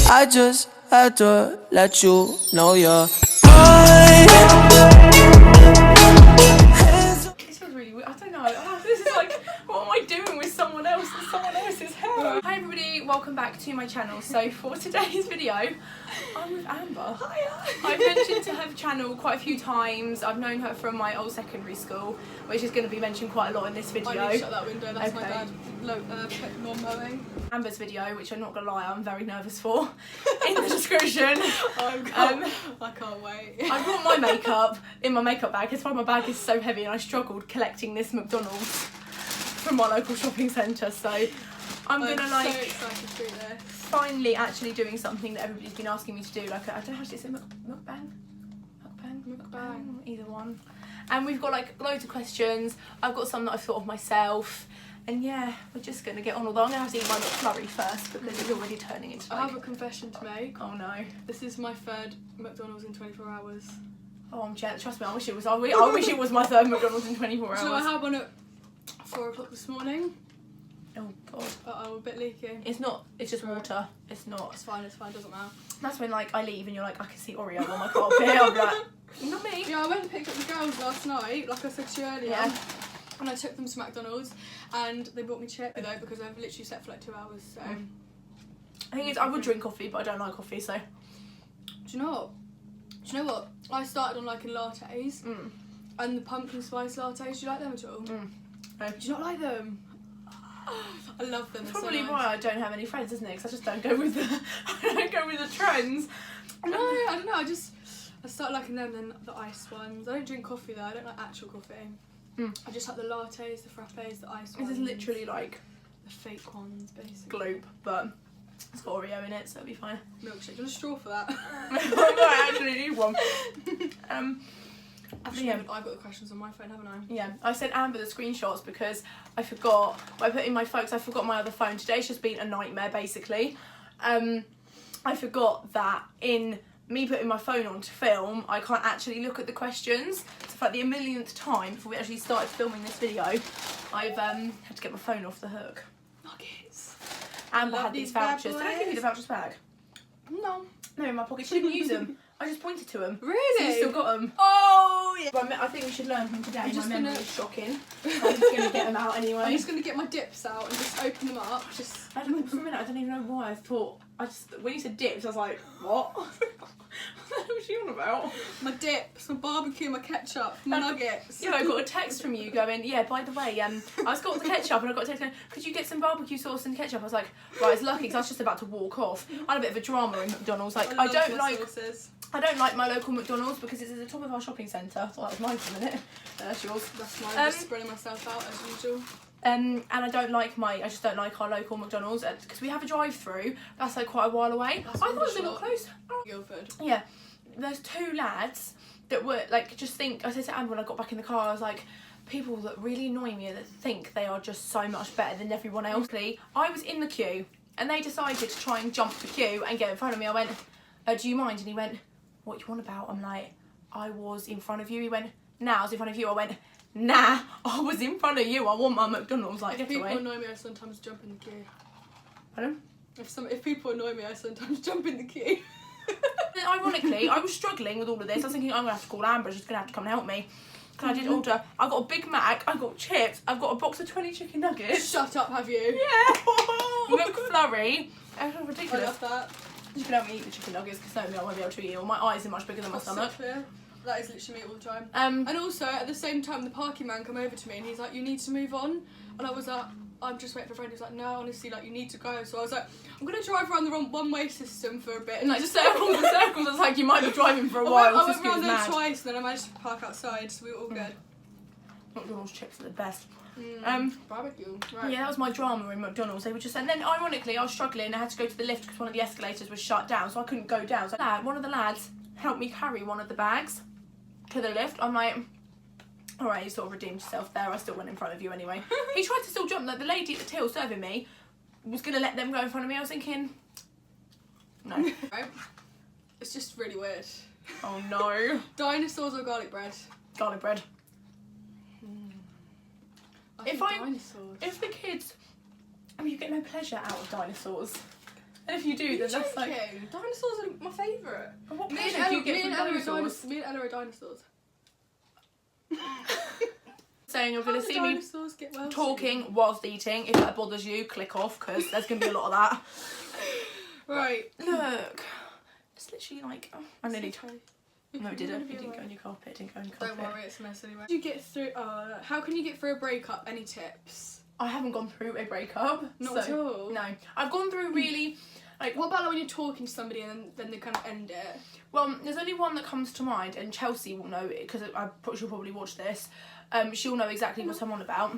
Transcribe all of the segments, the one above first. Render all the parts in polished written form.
I just had to let you know you're mine. This feels really weird. I don't know. Oh, this is like, what am I doing with someone else and someone else's hair? Hi everybody, welcome back to my channel. So for today's video, I'm with Amber. Hiya. I've mentioned to her channel quite a few times. I've known her from my old secondary school, which is going to be mentioned quite a lot in this video. I need to shut that window, that's okay. My dad lawn mowing. Amber's video, which I'm not going to lie, I'm very nervous for, in the description. I can't wait. I brought my makeup in my makeup bag. That's why my bag is so heavy and I struggled collecting this McDonald's from my local shopping centre. So I'm going to like... so excited to do this. Finally actually doing something that everybody's been asking me to do. Like, I don't know how to say mukbang? Mukbang? Either one. And we've got like loads of questions. I've got some that I've thought of myself. And yeah, we're just going to get on. Although I'm going to have to eat my McFlurry first because it's already turning into like... I have a confession to make. Oh no. This is my third McDonald's in 24 hours. Oh, I'm jealous. Trust me, I wish it was. I wish it was my third McDonald's in 24 hours. So I had one at 4 o'clock this morning. Oh god. I'm a bit leaky. It's not, it's just water. It's not. It's fine, doesn't matter. That's when like I leave and you're like, I can see Oreo on my carpet. I'm like, not me. Yeah, I went and picked up the girls last night, like I said to you earlier. Yeah. And I took them to McDonald's and they brought me chips though because I've literally slept for like 2 hours, so... The thing is, I would drink coffee, but I don't like coffee, so... Do you know what? I started on liking lattes and the pumpkin spice lattes. Do you like them at all? No. Do you not like them? I love them. That's probably so nice. why I don't have any friends, isn't it? Because I just don't go with the trends. No, I don't know. I started liking them, then the iced ones. I don't drink coffee though. I don't like actual coffee. I just like the lattes, the frappes, the iced ones. This is literally like the fake ones, basically. Globe, but it's got Oreo in it, so it'll be fine. Milkshake. Do you want a straw for that? I actually need one. I've got the questions on my phone, haven't I? Yeah, I sent Amber the screenshots because I forgot. I put in my phone because I forgot my other phone. Today's just been a nightmare, basically. I forgot that in me putting my phone on to film, I can't actually look at the questions. So for like the millionth time before we actually started filming this video, I've had to get my phone off the hook. Nuggets. Amber had these vouchers. Did I give you the vouchers back? No. No, in my pocket. She didn't use them. I just pointed to them. Really? So you still got them. Oh, yeah. I think we should learn from today. I'm just my memory is shocking. I'm just going to get them out anyway. I'm just going to get my dips out and just open them up. I don't for a minute, I don't even know why I thought. When you said dips, I was like, what? What was she on about? My dips, my barbecue, my ketchup, my nuggets. Yeah, I got a text from you going, yeah, by the way, I was got the ketchup and I got a text going, could you get some barbecue sauce and ketchup? I was like, right, it's lucky because I was just about to walk off. I had a bit of a drama in McDonald's. Like, I don't like my local McDonald's because it's at the top of our shopping centre. I thought that was mine for a minute. That's yours. That's mine. Just spreading myself out as usual. And I just don't like our local McDonald's because we have a drive-through. That's like quite a while away. I thought it was a little close. Guildford. Yeah, there's two lads that were like, I said to Amber when I got back in the car, I was like, people that really annoy me that think they are just so much better than everyone else. I was in the queue and they decided to try and jump the queue and get in front of me. I went, do you mind? And he went, what you want about? I'm like, I was in front of you. He went, nah, I was in front of you. I went, nah, I was in front of you. I want my McDonald's. Like, if people annoy me, I sometimes jump in the queue. Pardon? If people annoy me, I sometimes jump in the queue. Ironically, I was struggling with all of this. I was thinking, I'm going to have to call Amber. She's going to have to come and help me. Because I did order. I got a Big Mac. I got chips. I've got a box of 20 chicken nuggets. Shut up, have you? Yeah. McFlurry. That's ridiculous. I love that. You can help me eat the chicken nuggets because no, I won't be able to eat it. Or my eyes are much bigger than my stomach. That is literally me all the time. And also, at the same time, the parking man come over to me and he's like, you need to move on. And I was like, I'm just waiting for a friend. He was like, no, honestly, like, you need to go. So I was like, I'm going to drive around the wrong one-way system for a bit. And like, just circles and circles. I was like, you might be driving for a while. I went around there twice and then I managed to park outside, so we were all good. McDonald's chips are the best. Barbecue. Right. Yeah, that was my drama in McDonald's. They were just, and then ironically, I was struggling. I had to go to the lift because one of the escalators was shut down, so I couldn't go down. So one of the lads helped me carry one of the bags to the lift. I'm like, all right, you sort of redeemed yourself there. I still went in front of you anyway. He tried to still jump. Like the lady at the till serving me was gonna let them go in front of me. I was thinking, no. Right. It's just really weird. Oh no. Dinosaurs or garlic bread? Garlic bread. Dinosaurs. If the kids, you get no pleasure out of dinosaurs. And if you do, then that's like... Dinosaurs are my favourite. And what pleasure do you get from dinosaurs? Me and Ella are dinosaurs. Saying you're going to see me well talking whilst eating. If that bothers you, click off, because there's going to be a lot of that. Right. Look. It's literally like... Oh, I nearly... Okay. No, it didn't. It didn't go on your carpet. It didn't go on your carpet. Don't worry, it's a mess anyway. You get through... how can you get through a breakup? Any tips? I haven't gone through a breakup. Not at all? No. I've gone through really... Like, what about like when you're talking to somebody and then they kind of end it? Well, there's only one that comes to mind, and Chelsea will know it because she'll probably watch this. She'll know exactly what I'm on about.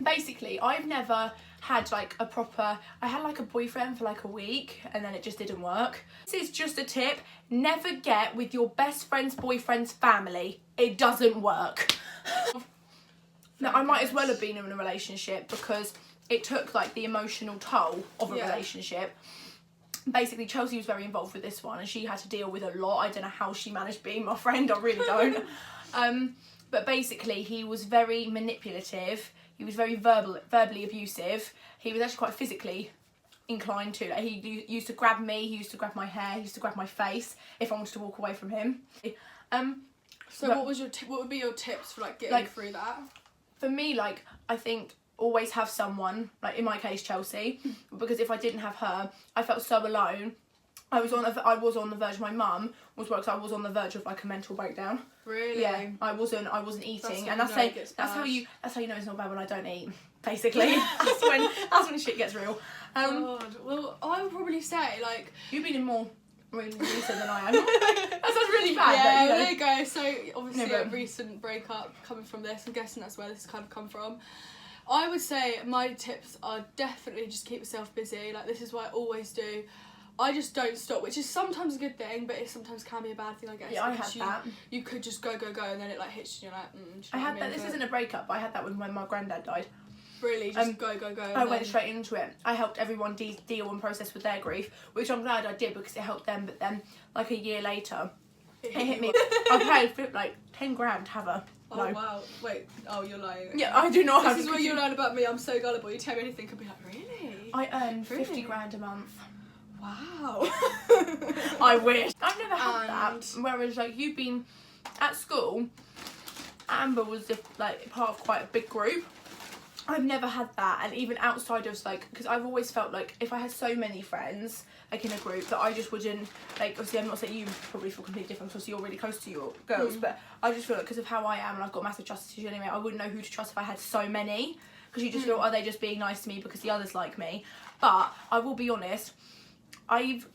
Basically, I've never had like a proper... I had like a boyfriend for like a week and then it just didn't work. This is just a tip. Never get with your best friend's boyfriend's family. It doesn't work. Now, I might as well have been in a relationship because it took like the emotional toll of a relationship. Basically, Chelsea was very involved with this one and she had to deal with a lot. I don't know how she managed being my friend, I really don't. But basically, he was very manipulative. He was very verbally abusive. He was actually quite physically inclined to. Like, he used to grab me, he used to grab my hair, he used to grab my face if I wanted to walk away from him. So what would be your tips for like getting through that? For me, like, I think always have someone, like in my case Chelsea, because if I didn't have her, I felt so alone. I was on the verge. My mum was working. So I was on the verge of like a mental breakdown. Really? Yeah, I wasn't eating, and that's how you know it's not bad when I don't eat. Basically, that's when shit gets real. God. Well, I would probably say like you've been in more really recent than I am. That sounds really bad. Yeah, but, there you go. So obviously a recent breakup coming from this. I'm guessing that's where this has kind of come from. I would say my tips are definitely just keep yourself busy. Like this is what I always do. I just don't stop, which is sometimes a good thing, but it sometimes can be a bad thing, I guess. Yeah, I had that. You could just go, and then it like hits you and you're like, I had that. This isn't a breakup, but I had that when my granddad died. Really? Just go. I went straight into it. I helped everyone deal and process with their grief, which I'm glad I did because it helped them. But then, like a year later, it hit me. I paid like 10 grand to have her. Oh no. Wow! Wait. Oh, you're lying. Yeah, I do not. This is what you learn about me. I'm so gullible. You tell me anything, could be like, really? I earn 50 grand a month. Wow. I wish. I've never had that. Whereas like you've been at school, Amber was like part of quite a big group. I've never had that, and even outside of like, because I've always felt like if I had so many friends like in a group that I just wouldn't like. Obviously, I'm not saying you probably feel completely different because you're really close to your girls, but I just feel like because of how I am and I've got massive trust issues anyway, I wouldn't know who to trust if I had so many. Because you just feel, are they just being nice to me because the others like me? But I will be honest. I've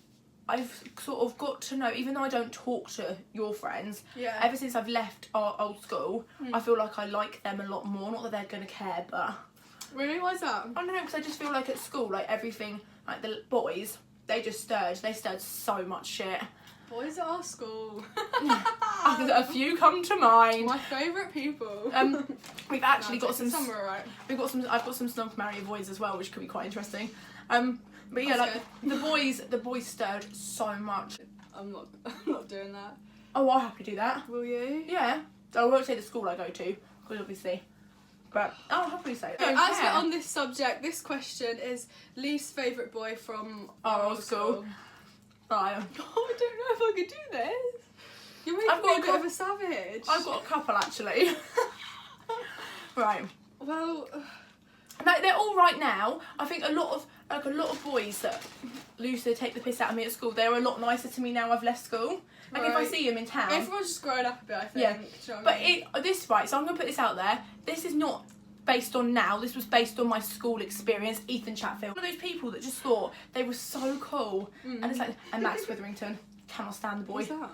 sort of got to know, even though I don't talk to your friends, ever since I've left our old school, I feel like I like them a lot more. Not that they're going to care, but... Really? Why's that? I don't know, because I just feel like at school, like everything, like the boys, they stirred so much shit. Boys at our school. A few come to mind. My favourite people. We've actually got some... Some are right. I've got some Snog Marry boys as well, which could be quite interesting. But yeah, that's like the boys stirred so much. I'm not doing that. Oh, I'll happily do that. Will you? Yeah. I won't say the school I go to, because obviously. But I'll happily say it. As we're on this subject, this question is least favourite boy from our old school. Right. Oh, I don't know if I could do this. You're making me a bit of a savage. I've got a couple actually. Right. Well, like they're all right now. I think a lot of boys that used to take the piss out of me at school, they're a lot nicer to me now I've left school. Like if I see them in town. Everyone's just growing up a bit, I think. Yeah. Do you know but I mean? So I'm gonna put this out there. This is not based on now. This was based on my school experience. Ethan Chatfield, one of those people that just thought they were so cool, and it's like, and Max Witherington, cannot stand the boy. What's that?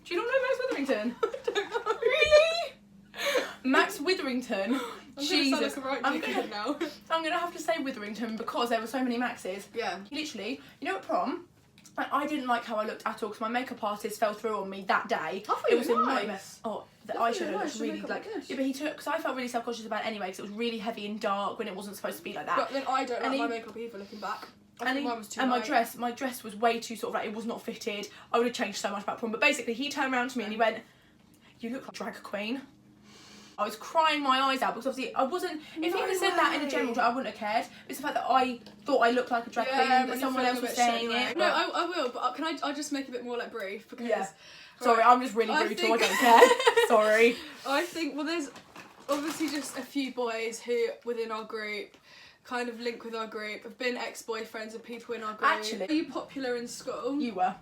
Do you not know Max Witherington? I don't know. Really? Max Witherington. Jesus. I'm gonna have to say Witherington because there were so many Maxes. Yeah. Literally, you know at prom, I didn't like how I looked at all because my makeup artist fell through on me that day. I thought it was was a nice. nightmare. Oh, the eyeshadow looked really like. Yeah, but he took because I felt really self-conscious about it anyway because it was really heavy and dark when it wasn't supposed to be like that. But then I don't like my makeup either. Looking back. Mine was too my dress was way too sort of like it was not fitted. I would have changed so much about prom. But basically, he turned around to me and he went, "You look like a drag queen." I was crying my eyes out because obviously I wasn't. If he'd have said that in a general drag, I wouldn't have cared. It's the fact that I thought I looked like a drag queen and that someone else was saying it. No, I will, but can I just make it a bit more like brief because. Yeah. Sorry, I'm just really brutal. I don't care. Sorry. I think there's obviously just a few boys who within our group kind of link with our group, have been ex-boyfriends of people in our group. Actually, are you popular in school? You were.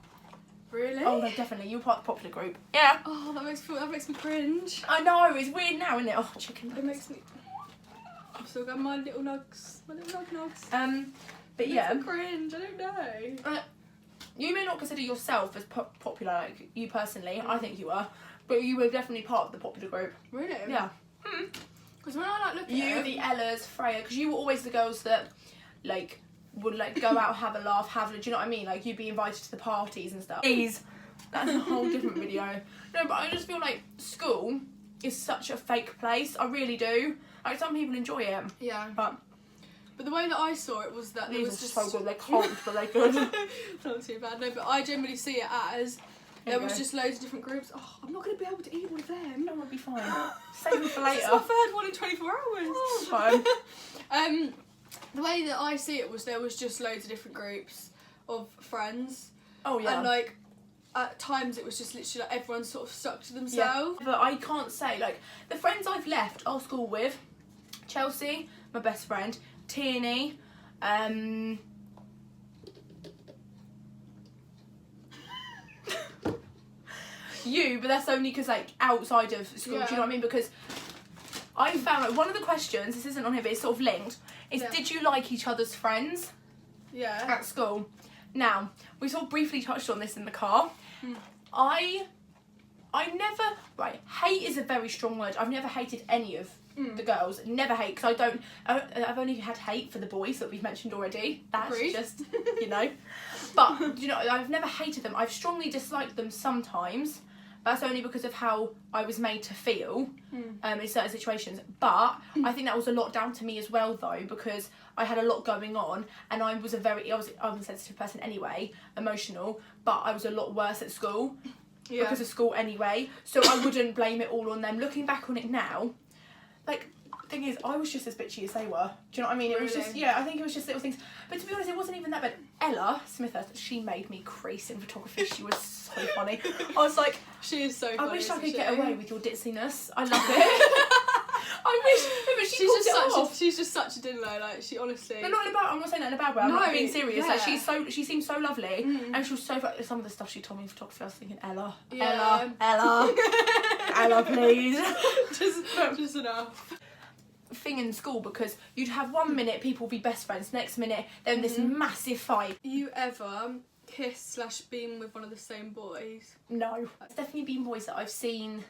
Really? Oh no, definitely. You were part of the popular group. Yeah. Oh, that makes me cringe. I know, it's weird now, isn't it? Oh, chicken. It makes me. I've still got my little nugs. But yeah. Makes me cringe. I don't know. You may not consider yourself as popular, like you personally. I think you are, but you were definitely part of the popular group. Really? Yeah. Because when I look at you, the Ellas, Freya, because you were always the girls that would go out, have a laugh, do you know what I mean? Like you'd be invited to the parties and stuff. That's a whole different video. No, but I just feel like school is such a fake place. I really do. Like some people enjoy it. Yeah. But the way that I saw it was that these there was just so good. They're cold, but they're good. Not too bad. No, but I generally see it as there was just loads of different groups. Oh, I'm not going to be able to eat all of them. No, I'll be fine. Save them for later. This is my third one in 24 hours. Oh, fine. The way that I see it was there was just loads of different groups of friends. Oh yeah. And like at times it was just literally like everyone sort of stuck to themselves. Yeah. But I can't say like the friends I've left our school with, Chelsea, my best friend, Tierney, you, but that's only because like outside of school, do you know what I mean? Because I found like one of the questions, this isn't on here but it's sort of linked, is did you like each other's friends at school? Now, we sort of briefly touched on this in the car. I never, hate is a very strong word. I've never hated any of the girls. Never hate, because I've only had hate for the boys that we've mentioned already. That's just, you know. But, you know, I've never hated them. I've strongly disliked them sometimes. That's only because of how I was made to feel in certain situations. But I think that was a lot down to me as well, though, because I had a lot going on, and I'm a sensitive person anyway, emotional, but I was a lot worse at school because of school anyway. So I wouldn't blame it all on them. Looking back on it now, like, the thing is, I was just as bitchy as they were. Do you know what I mean? It was just, I think it was just little things. But to be honest, it wasn't even that bad. Ella Smithurst, she made me crease in photography. She was so funny. I was like, she is so funny. I wish I could get away with your ditziness. I love it. I wish, but she's just such a diddler. Like she honestly. No, not in a bad. I'm not saying that in a bad way. I'm not being serious. Like she seems so lovely, and she was so. Some of the stuff she told me in photography, I was thinking, Ella, Ella, please, just enough. Thing in school, because you'd have 1 minute people be best friends, next minute then this massive fight. You ever kiss/been with one of the same boys? No, it's definitely been boys that I've seen.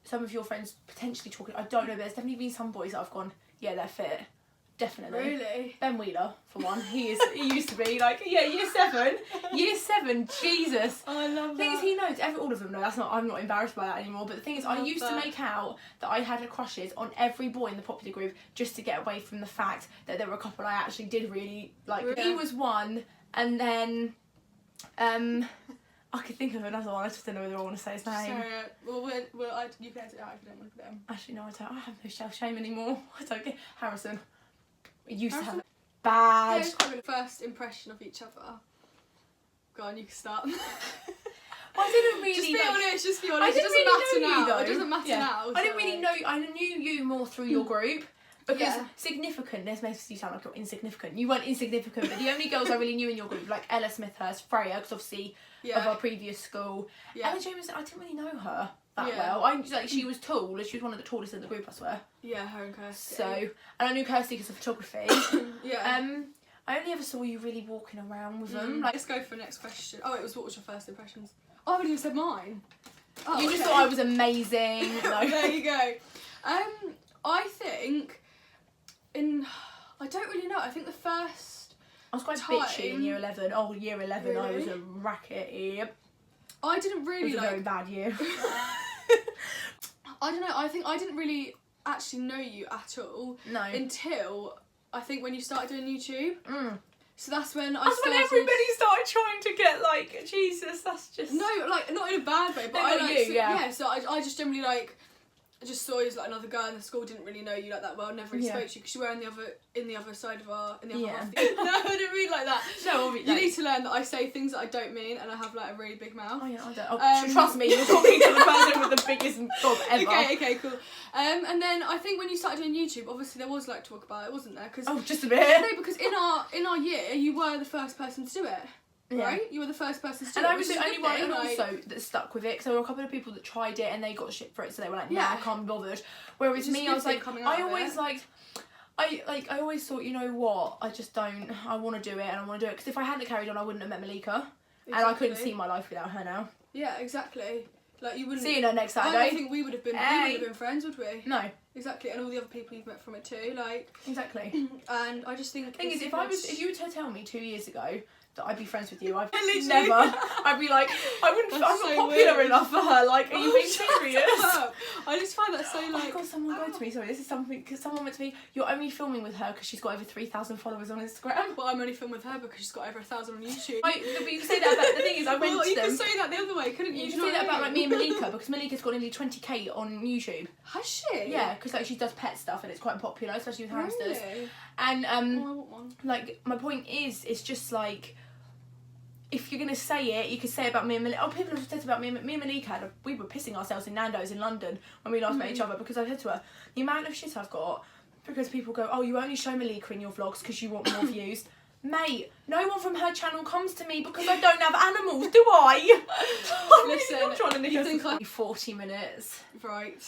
Some of your friends potentially talking. I don't know, but there's definitely been some boys that I've gone, yeah, they're fit. Definitely. Really? Ben Wheeler, for one. He used to be like, year 7. Year 7, Jesus. Oh, I love that. The thing is, he knows, all of them know, I'm not embarrassed by that anymore, but the thing is, I used to make out that I had crushes on every boy in the popular group just to get away from the fact that there were a couple I actually did really like. Really? He was one, and then, I could think of another one, I just don't know whether I want to say his name. Sorry, you can edit it out if you don't want to put it in. Actually, no, I don't. I have no self-shame anymore. I don't get Harrison. We used to have it. Bad. Yeah, it's quite good. First impression of each other. Go on, you can start. I didn't really. Just be honest. It doesn't matter now. It doesn't matter now. I didn't really know. I knew you more through your group. Because significant, this makes you sound like you're insignificant. You weren't insignificant, but the only girls I really knew in your group, like Ella Smithurst, Freya, because obviously of our previous school. Ella Jameson, I didn't really know her that well. She was tall, she was one of the tallest in the group, I swear. Yeah, her and Kirsty. So, and I knew Kirsty because of photography. I only ever saw you really walking around with them. Let's go for the next question. Oh, it was what was your first impressions? Oh, I haven't even said mine. Oh, you just thought I was amazing. No. There you go. I think I don't really know. I think the first I was quite bitchy in year 11. Oh, year 11, really? I was a racket. Yep. I didn't really it was a very bad year. I don't know. I think I didn't really actually know you at all. No. Until I think when you started doing YouTube. So that's when when everybody started trying to get like, Jesus, that's just... No, like, not in a bad way, but no, I like... you, yeah. So I just generally like... I just saw you as like another girl in the school, didn't really know you like that well, never really spoke to you because you were in the other side of our half. No, I didn't mean like that. No, you need to learn that I say things that I don't mean, and I have like a really big mouth. Oh yeah, I don't. Trust me, you're talking to the person with the biggest gob ever. Okay, cool. And then I think when you started doing YouTube, obviously there was like talk about it, wasn't there? Cause, just a bit. No, because in our year, you were the first person to do it. Yeah. Right? You were the first person to do it. And I was the only one also that stuck with it, because there were a couple of people that tried it and they got shit for it, so they were like, nah, I can't be bothered. Whereas me, I was like, I always thought, you know what, I want to do it and I want to do it, because if I hadn't carried on, I wouldn't have met Malika. Exactly. And I couldn't see my life without her now. Yeah, exactly. Like you wouldn't. Seeing her next Saturday. I don't think we would have been friends, would we? No. Exactly, and all the other people you've met from it too, like. Exactly. And I just think. The thing is, if you were to tell me 2 years ago that I'd be friends with you, I'd be like, I'm not popular enough for her, like, are you being serious? I just find that so like... Oh my god, someone go to me, sorry, this is something, because someone went to me, you're only filming with her because she's got over 3,000 followers on Instagram. Well, I'm only filming with her because she's got over 1,000 on YouTube. But you can say that about, the thing is, I went to them. You can say that the other way, couldn't you? You can say that about like me and Malika, because Malika's got nearly 20k on YouTube. Has she? Yeah, because like she does pet stuff and it's quite popular, especially with hamsters. Really? And I want one. like my point is, it's just like, if you're gonna say it, you could say about me and Malika. Oh, people have said about me and Malika. We were pissing ourselves in Nando's in London when we last met each other, because I said to her, the amount of shit I've got, because people go, oh, you only show Malika in your vlogs because you want more views. Mate, no one from her channel comes to me because I don't have animals, do I? Listen, you think I'm 40 minutes. Right.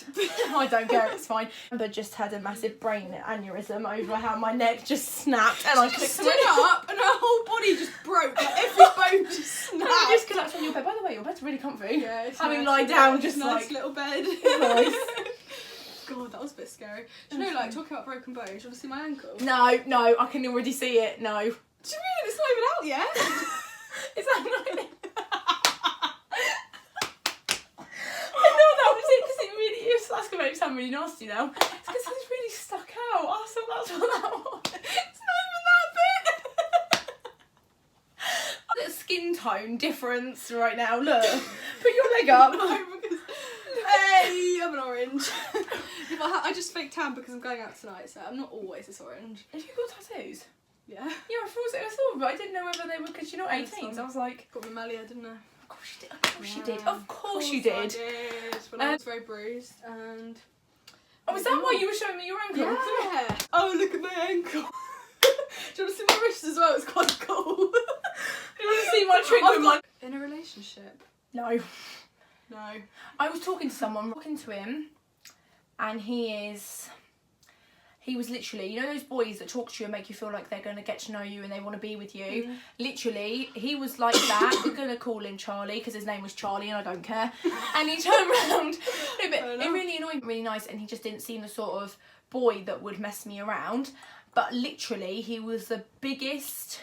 I don't care, it's fine. Amber just had a massive brain aneurysm over how my neck just snapped and I stood up and her whole body just broke. Like every bone just snapped. I just collapsed on your bed. By the way, your bed's really comfy. Yeah, it's having nice. lie down, just nice like little bed. Nice. God, that was a bit scary. Do you know, like, talking about broken bones, do you want to see my ankle? No, I can already see it, no. Do you mean? It's not even out yet? Is that not it? I know that was it, because it really is. That's going to make it sound really nasty now. It's because it's really stuck out. Oh, so that's what that was. It's not even that bit. The skin tone difference right now, look. Put your leg up. No, because... Hey, I'm an orange. I just fake tan because I'm going out tonight, so I'm not always this orange. Have you got tattoos? Yeah. Yeah, I thought, but I didn't know whether they were, because you're not 18, so I was like... Got my Malia, didn't I? Of course you did. Of course you did. Of course you I did. did. When I was very bruised and... Oh, is that why you were showing me your ankle? Yeah. Oh, look at my ankle. Do you want to see my wrist as well? It's quite cool. Do you want to see my trick with my... In a relationship? No. No. I was talking to someone, and he was literally, you know those boys that talk to you and make you feel like they're going to get to know you and they want to be with you? Mm. Literally, he was like that. We're going to call him Charlie because his name was Charlie and I don't care. And he turned around. No, but it really annoyed me. Really nice, and he just didn't seem the sort of boy that would mess me around. But literally, he was the biggest,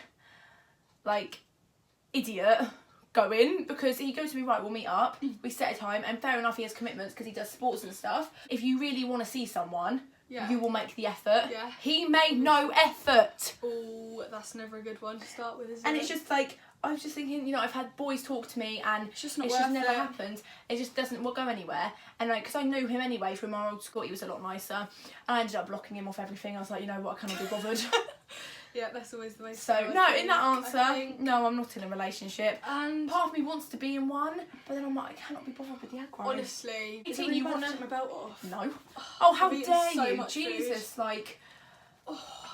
like, idiot going, because he goes to me, right, we'll meet up. We set a time, and fair enough, he has commitments because he does sports and stuff. If you really want to see someone... Yeah. You will make the effort. Yeah. He made no effort. Oh, that's never a good one to start with, is it? And it's just like, I was just thinking, you know, I've had boys talk to me and it's just never happened. It just doesn't go anywhere. And like, because I knew him anyway from our old school, he was a lot nicer. And I ended up blocking him off everything. I was like, you know what, I cannot be bothered. Yeah, that's always the way. So no, in that answer, no, I'm not in a relationship. And part of me wants to be in one, but then I'm like, I cannot be bothered with the aggro. Honestly, you want to take my belt off? No. Oh, how dare so you, Jesus! Food. Like,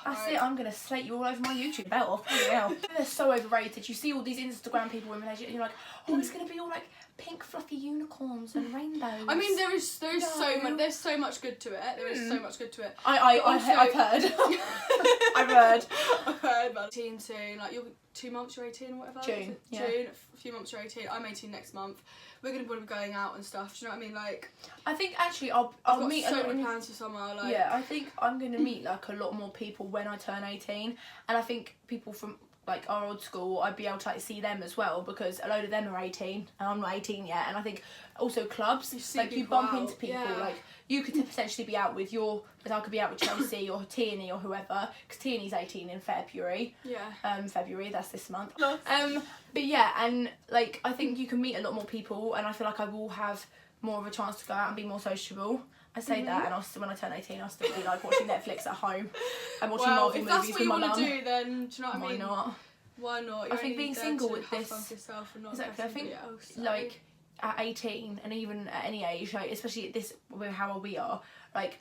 that's it. I'm gonna slate you all over my YouTube belt off. Yeah. They're so overrated. You see all these Instagram people in relationships, and you're like, oh, it's gonna be all like pink fluffy unicorns and rainbows. I mean, there is so much. There's so much good to it. There is so much good to it. I've heard. I've heard. I've heard about 18 soon. Like, you're 2 months. You're 18 or whatever. June. Yeah. June. A few months. You're 18. I'm 18 next month. We're gonna be going out and stuff. Do you know what I mean? Like, I think actually I'll meet so many plans for summer. Like, yeah, I think I'm gonna meet like a lot more people when I turn 18, and I think people from like our old school, I'd be able to like see them as well, because a load of them are 18 and I'm not 18 yet. And I think also clubs, you bump into people, like you could potentially be out with I could be out with Chelsea or Tierney or whoever, because Tierney's 18 in February. Yeah. February, that's this month. Nice. But yeah, and like I think you can meet a lot more people, and I feel like I will have more of a chance to go out and be more sociable. I say that, and when I turn 18, I'll still be like watching Netflix at home and watching Well, Marvel if movies that's what with you my want to mum. do, then do you know what I Why mean? not? Why not? I think being single with have this, fun for yourself and not exactly. I think else, so. like at 18 and even at any age, like especially at this, with how old we are, like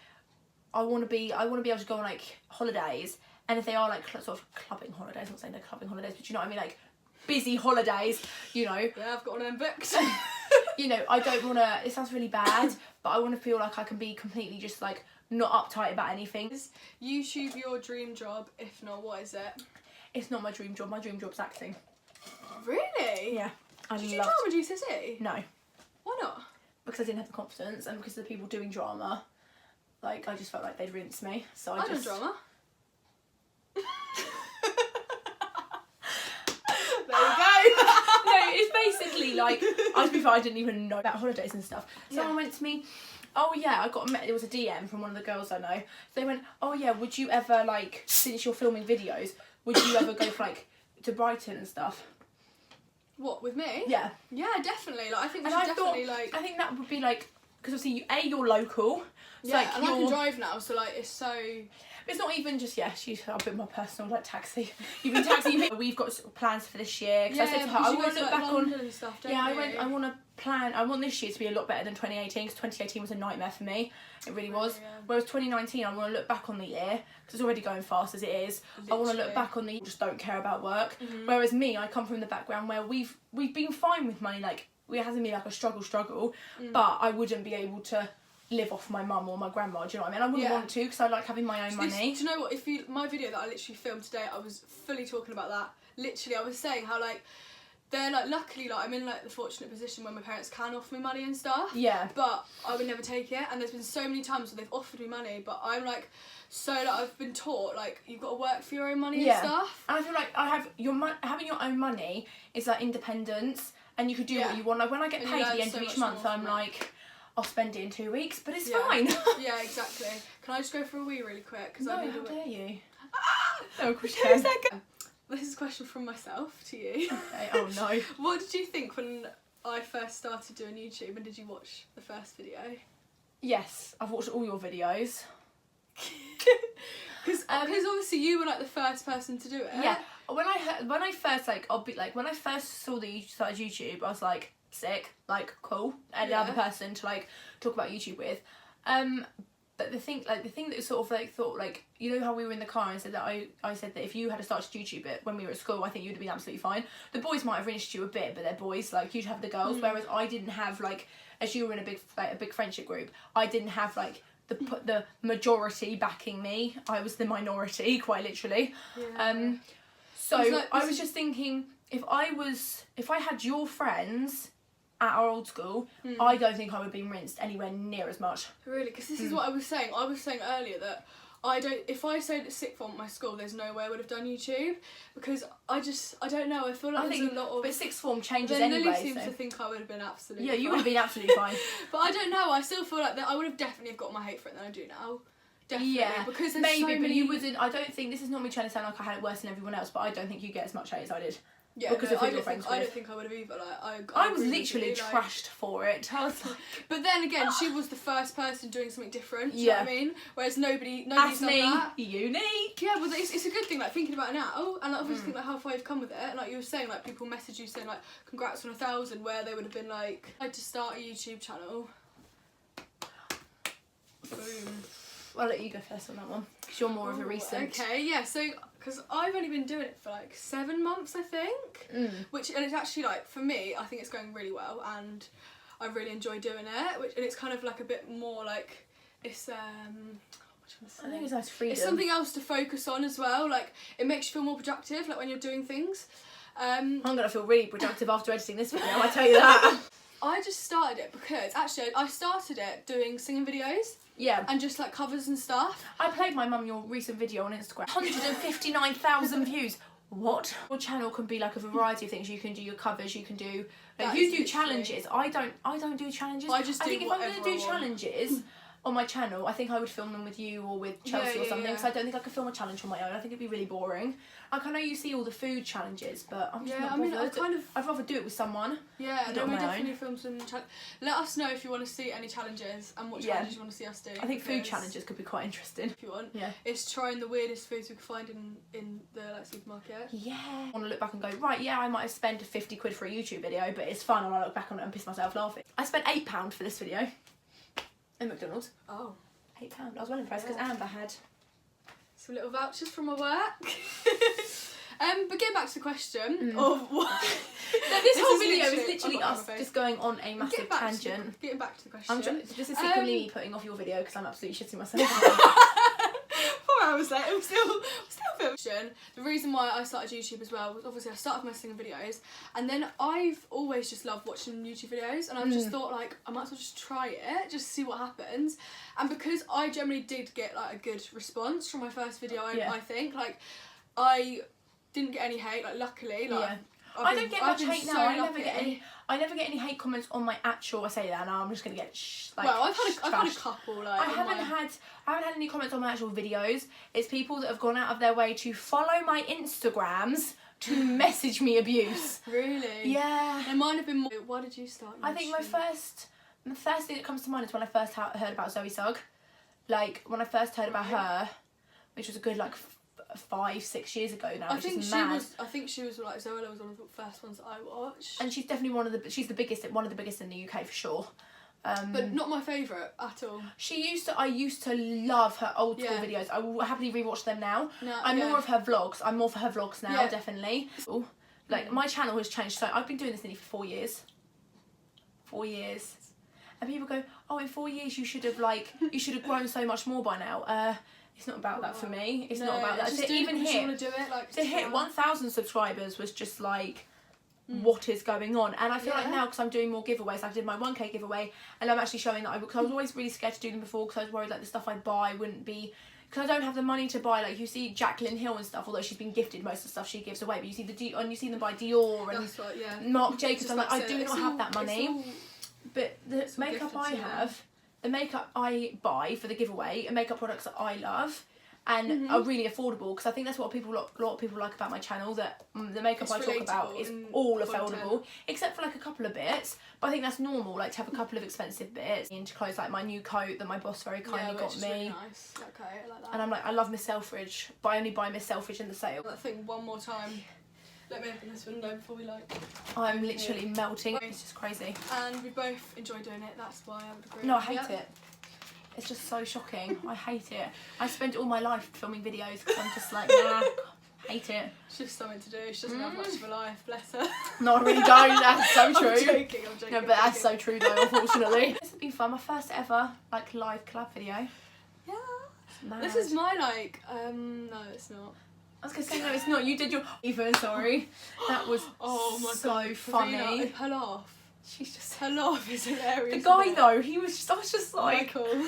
I want to be able to go on like holidays, and if they are like sort of clubbing holidays, I'm not saying they're clubbing holidays, but you know what I mean, like busy holidays, you know. Yeah, I've got one of them booked. You know, I don't want to, it sounds really bad, but I want to feel like I can be completely just like not uptight about anything. Is YouTube your dream job? If not, what is it? It's not my dream job. My dream job's acting. Really? Yeah. Did you drama GCSE? No. Why not? Because I didn't have the confidence, and because of the people doing drama, like I just felt like they'd rinse me. So I done drama. There you go. No, it's basically like, to be fair, I didn't even know about holidays and stuff. Someone went to me, oh yeah, it was a DM from one of the girls I know. They went, oh yeah, would you ever like, since you're filming videos, would you ever go for like to Brighton and stuff? What, with me? Yeah. Yeah, definitely. Like I think we And should definitely like. I think that would be like, because obviously you're local. So Yeah, like, and I can drive now, so like it's so. It's not even just, she's a bit more personal, like taxi. You've been taxiing me. We've got plans for this year. Because I said to her, I want to look back on. And stuff, I want to plan. I want this year to be a lot better than 2018, because 2018 was a nightmare for me. It really was. Yeah. Whereas 2019, I want to look back on the year, because it's already going fast as it is. Literally. I want to look back on the year, just don't care about work. Mm-hmm. Whereas me, I come from the background where we've been fine with money. Like, it hasn't been like a struggle, but I wouldn't be able to live off my mum or my grandma, do you know what I mean? I wouldn't want to, because I like having my own money. Do you know what, my video that I literally filmed today, I was fully talking about that. Literally, I was saying how like, they're like, luckily like I'm in like the fortunate position where my parents can offer me money and stuff. Yeah. But I would never take it, and there's been so many times where they've offered me money, but I'm like, so like I've been taught like you've got to work for your own money and stuff. And I feel like having your own money is like independence, and you could do what you want. Like when I get paid at the end of each month, I'm like, I'll spend it in 2 weeks, but it's fine. Yeah, exactly. Can I just go for a wee really quick? No, how dare you? No, of course you can. This is a question from myself to you. Okay. Oh no. What did you think when I first started doing YouTube, and did you watch the first video? Yes, I've watched all your videos. Because obviously you were like the first person to do it. Yeah. When I first saw that you started YouTube, I was like, sick, like cool, and another person to like talk about YouTube with. But the thing that sort of like thought, like, you know how we were in the car and said that I said that if you had started YouTube it when we were at school, I think you'd have been absolutely fine. The boys might have rinsed you a bit, but they're boys, like you'd have the girls, whereas I didn't have, like, as you were in a big friendship group, I didn't have like the majority backing me. I was the minority, quite literally. Yeah. So I was just thinking, if I had your friends at our old school, I don't think I would have been rinsed anywhere near as much. Really? Because this is what I was saying. I was saying earlier that if I stayed at sixth form at my school, there's no way I would have done YouTube, because I don't know, I feel like there's a lot of... But sixth form changes anyway. Lily seems to think I would have been absolutely fine. You would have been absolutely fine. But I don't know, I still feel like that I would have definitely got my hate for it than I do now. Definitely. Yeah, because there's maybe, so many... but you wouldn't... I don't think... This is not me trying to sound like I had it worse than everyone else, but I don't think you get as much hate as I did. Yeah, because I don't think I would have either. Like, I was literally trashed for it. I was like, but then again, she was the first person doing something different. Do you know what I mean? Whereas nobody's done that. Unique. Yeah, well, it's a good thing. Like thinking about it now, and like, obviously think like how far you've come with it. And like you were saying, like people message you saying like congrats on 1,000, where they would have been like, I'd to start a YouTube channel. Boom. I'll let you go first on that one, because you're more of a recent. Okay, yeah. So, because I've only been doing it for like 7 months, I think. And it's actually like, for me, I think it's going really well, and I really enjoy doing it. And it's kind of like a bit more like, it's I think it's nice freedom. It's something else to focus on as well. Like it makes you feel more productive, like when you're doing things. I'm gonna feel really productive after editing this video, I tell you that. I just started it because actually I started it doing singing videos. Yeah. And just like covers and stuff. I played my mum your recent video on Instagram. 159,000 views. What? Your channel can be like a variety of things. You can do your covers, you can do... Like, you do challenges. I don't do challenges. I just do think if I'm going to do challenges, on my channel, I think I would film them with you or with Chelsea or something. Yeah. So I don't think I could film a challenge on my own. I think it'd be really boring. Like, I know you see all the food challenges, but I'm just not bothered. I'd rather do it with someone. Yeah, then we definitely film some let us know if you want to see any challenges and what challenges you want to see us do. I think food challenges could be quite interesting. If you want. Yeah. It's trying the weirdest foods we could find in the supermarket. Yeah. I want to look back and go, right, yeah, I might have spent 50 quid for a YouTube video, but it's fun and I look back on it and piss myself laughing. I spent £8 for this video in McDonald's. Oh. £8. I was well impressed because Amber had some little vouchers from my work. But getting back to the question of what... this whole video is literally us just going on a massive tangent. Getting back to the question. Just a second me putting off your video because I'm absolutely shitting myself. 4 hours later, I'm still filming. The reason why I started YouTube as well was obviously I started my singing videos, and then I've always just loved watching YouTube videos, and I've just thought, like, I might as well just try it, just see what happens. And because I generally did get like a good response from my first video, I think, like, I didn't get any hate, like, luckily, like I don't get much hate now. I never get any hate comments on my actual. I say that now. I'm just gonna get well, I've had a couple. Like, I haven't had any comments on my actual videos. It's people that have gone out of their way to follow my Instagrams to message me abuse. Really? Yeah. And mine have been more. Why did you start YouTube? I think the first thing that comes to mind is when I first heard about Zoe Sugg. Like, when I first heard about her, which was a good 5-6 years ago now. I think she was like, Zoella was one of the first ones that I watched. And she's definitely one of the biggest in the UK for sure. But not my favourite at all. I used to love her old school videos. I will happily rewatch them now. I'm more of her vlogs. I'm more for her vlogs now, definitely. Like, my channel has changed so I've been doing this nearly for 4 years. 4 years. And people go, oh, in 4 years you should have grown so much more by now. It's not about that for me. It's not about that. To hit 1,000 subscribers was just like, what is going on? And I feel like now, because I'm doing more giveaways, I did my 1k giveaway, and I'm actually showing that because I was always really scared to do them before because I was worried like the stuff I buy wouldn't be, because I don't have the money to buy, like, you see Jacqueline Hill and stuff, although she's been gifted most of the stuff she gives away, but you see them buy Dior and Marc Jacobs, and I do not have that money. But the makeup the makeup I buy for the giveaway are makeup products that I love and are really affordable, because I think that's what a lot of people like about my channel, that the makeup I talk about is all affordable, except for like a couple of bits, but I think that's normal, like, to have a couple of expensive bits into clothes, like my new coat that my boss very kindly got me. Really nice. Okay, I like that. And I'm like, I love Miss Selfridge, but I only buy Miss Selfridge in the sale. That thing one more time. Let me open this window before we I'm literally melting. It's just crazy. And we both enjoy doing it, that's why I would agree. No, I hate it. It's just so shocking. I hate it. I spent all my life filming videos because I'm just like, nah, hate it. It's just something to do. She doesn't have much of a life, bless her. No, I really don't. That's so true. I'm joking. No, but that's so true though, unfortunately. This has been fun. My first ever live collab video. Yeah. This is my no, it's not. I was going to say, no, it's not. You did your... Even, sorry. That was so funny. Her laugh. She's just... Her laugh is hilarious. The guy, though, I was just like... Michael.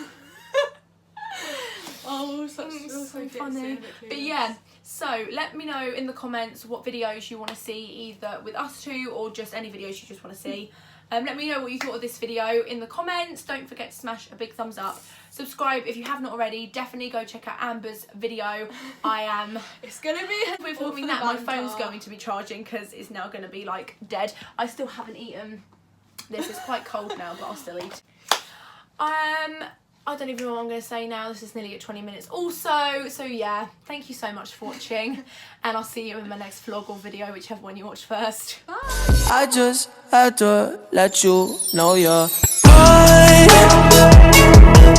So funny. But yeah, so let me know in the comments what videos you want to see, either with us two or just any videos you just want to see. Let me know what you thought of this video in the comments. Don't forget to smash a big thumbs up. Subscribe if you haven't already. Definitely go check out Amber's video. It's going to be... We're filming that. My phone's going to be charging because it's now going to be, like, dead. I still haven't eaten. This is quite cold now, but I'll still eat. I don't even know what I'm going to say now. This is nearly at 20 minutes also. So yeah, thank you so much for watching. And I'll see you in my next vlog or video, whichever one you watch first. Bye. I just had to let you know you're mine.